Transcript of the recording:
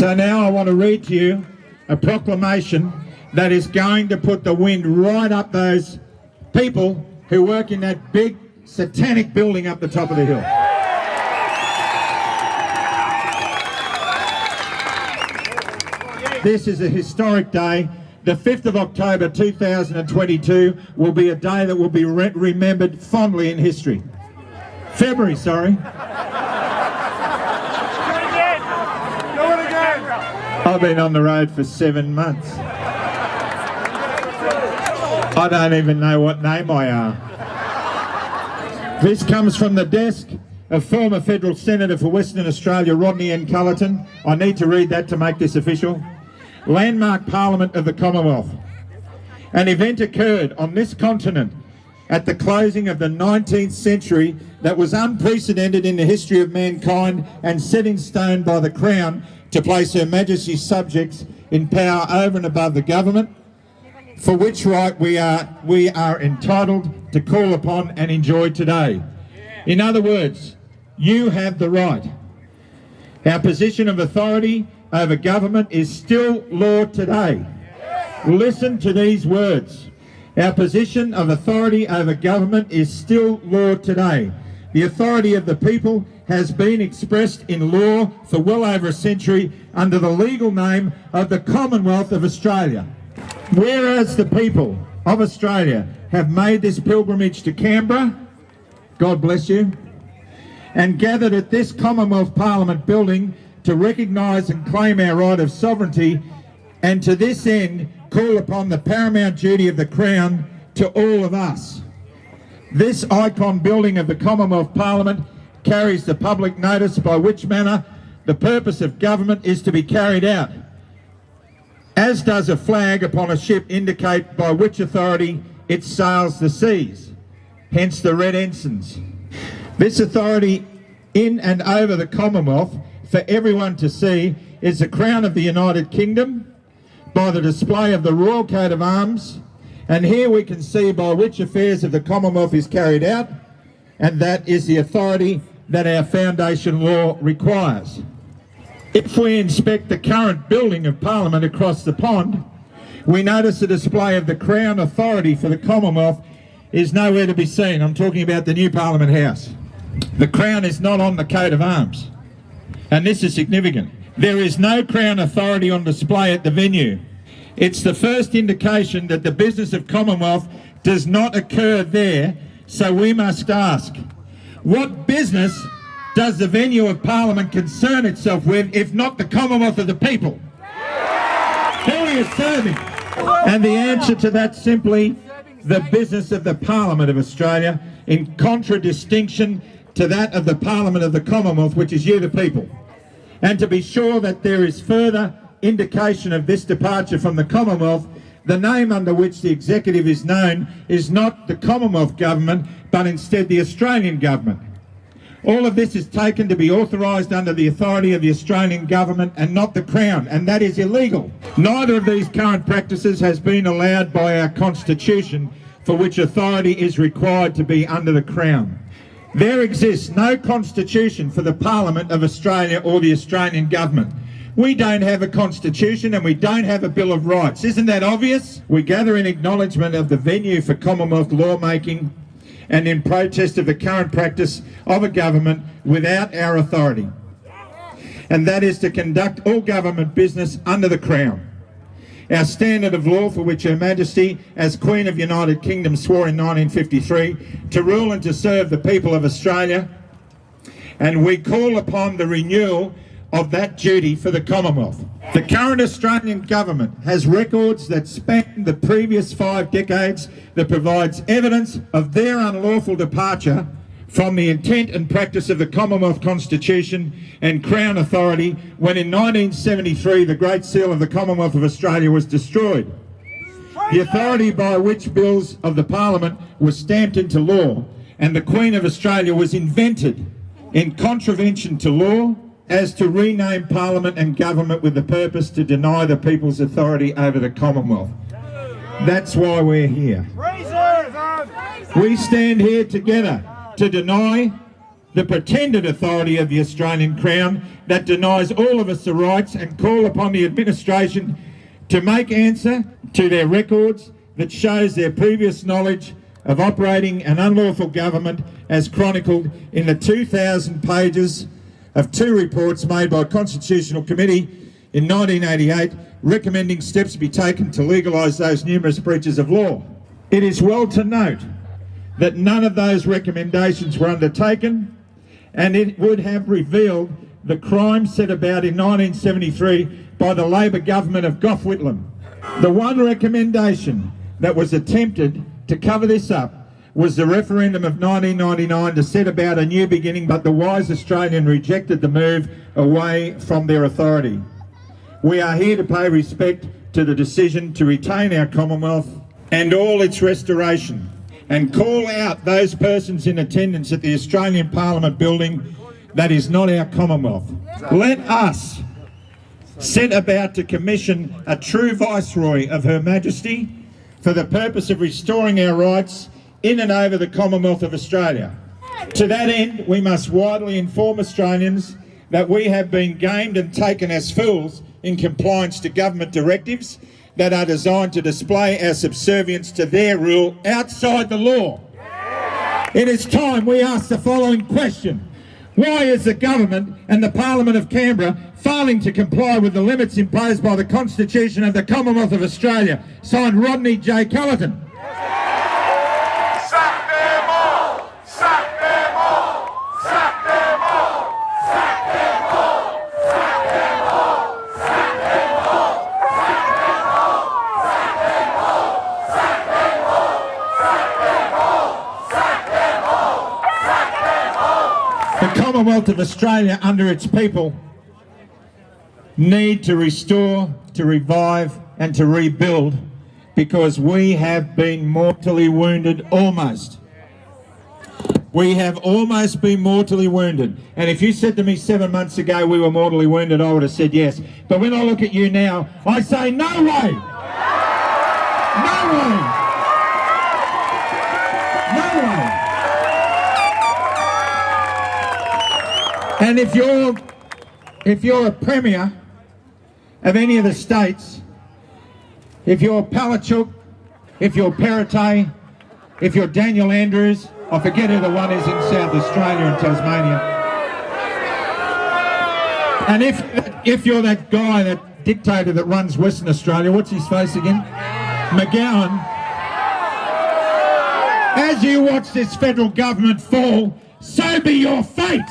So now I want to read to you a proclamation that is going to put the wind right up those people who work in that big satanic building up the top of the hill. This is a historic day. The 5th of October 2022 will be a day that will be remembered fondly in history. February, sorry. I've been on the road for 7 months. I don't even know what name I are. This comes from the desk of former Federal Senator for Western Australia, Rodney N. Cullerton. I need to read that to make this official. Landmark Parliament of the Commonwealth. An event occurred on this continent at the closing of the 19th century that was unprecedented in the history of mankind and set in stone by the Crown to place Her Majesty's subjects in power over and above the government, for which right we are entitled to call upon and enjoy today. In other words, you have the right. Our position of authority over government is still law today. Listen to these words. Our position of authority over government is still law today. The authority of the people has been expressed in law for well over a century under the legal name of the Commonwealth of Australia. Whereas the people of Australia have made this pilgrimage to Canberra, God bless you, and gathered at this Commonwealth Parliament building to recognise and claim our right of sovereignty, and to this end call upon the paramount duty of the Crown to all of us. This icon building of the Commonwealth Parliament carries the public notice by which manner the purpose of government is to be carried out, as does a flag upon a ship indicate by which authority it sails the seas, hence the red ensigns. This authority in and over the Commonwealth for everyone to see is the Crown of the United Kingdom by the display of the Royal Coat of Arms, and here we can see by which affairs of the Commonwealth is carried out, and that is the authority that our foundation law requires. If we inspect the current building of Parliament across the pond, we notice the display of the Crown authority for the Commonwealth is nowhere to be seen. I'm talking about the new Parliament House. The Crown is not on the coat of arms, and this is significant. There is no Crown authority on display at the venue. It's the first indication that the business of Commonwealth does not occur there, so we must ask, what business does the venue of Parliament concern itself with, if not the Commonwealth of the people? Who are you serving? And the answer to that simply, the business of the Parliament of Australia, in contradistinction to that of the Parliament of the Commonwealth, which is you the people. And to be sure that there is further indication of this departure from the Commonwealth, the name under which the executive is known is not the Commonwealth Government, but instead the Australian Government. All of this is taken to be authorised under the authority of the Australian Government and not the Crown, and that is illegal. Neither of these current practices has been allowed by our Constitution, for which authority is required to be under the Crown. There exists no constitution for the Parliament of Australia or the Australian Government. We don't have a constitution and we don't have a Bill of Rights. Isn't that obvious? We gather in acknowledgement of the venue for Commonwealth lawmaking and in protest of the current practice of a government without our authority. And that is to conduct all government business under the Crown. Our standard of law, for which Her Majesty, as Queen of United Kingdom, swore in 1953 to rule and to serve the people of Australia, and we call upon the renewal of that duty for the Commonwealth. The current Australian Government has records that span the previous 5 decades that provides evidence of their unlawful departure from the intent and practice of the Commonwealth Constitution and Crown authority when in 1973 the Great Seal of the Commonwealth of Australia was destroyed. The authority by which bills of the Parliament were stamped into law and the Queen of Australia was invented in contravention to law as to rename Parliament and government with the purpose to deny the people's authority over the Commonwealth. That's why we're here. We stand here together to deny the pretended authority of the Australian Crown that denies all of us the rights, and call upon the administration to make answer to their records that shows their previous knowledge of operating an unlawful government as chronicled in the 2,000 pages of 2 reports made by a Constitutional Committee in 1988 recommending steps to be taken to legalise those numerous breaches of law. It is well to note that none of those recommendations were undertaken, and it would have revealed the crime set about in 1973 by the Labor government of Gough Whitlam. The one recommendation that was attempted to cover this up was the referendum of 1999 to set about a new beginning, but the wise Australian rejected the move away from their authority. We are here to pay respect to the decision to retain our Commonwealth and all its restoration, and call out those persons in attendance at the Australian Parliament building that is not our Commonwealth. Let us set about to commission a true Viceroy of Her Majesty for the purpose of restoring our rights in and over the Commonwealth of Australia. To that end, we must widely inform Australians that we have been gamed and taken as fools in compliance to government directives that are designed to display our subservience to their rule outside the law. It is time we ask the following question. Why is the government and the Parliament of Canberra failing to comply with the limits imposed by the Constitution of the Commonwealth of Australia? Signed, Rodney J. Cullerton. Sack them all! Sack them all! Sack them all! Sack them all! Sack them all! Sack them all! Sack them all! Sack them all! Sack them all! Sack them all! Sack them all! Sack them all! The Commonwealth of Australia under its people need to restore, to revive and to rebuild, because we have been mortally wounded almost. We have almost been mortally wounded. And if you said to me 7 months ago we were mortally wounded, I would have said yes. But when I look at you now, I say no way! No way! No way! And if you're a Premier of any of the states, if you're Palachuk, if you're Perrottet, if you're Daniel Andrews, I forget who the one is in South Australia and Tasmania, and if you're that guy, that dictator that runs Western Australia, what's his face again? McGowan. As you watch this federal government fall, so be your fate.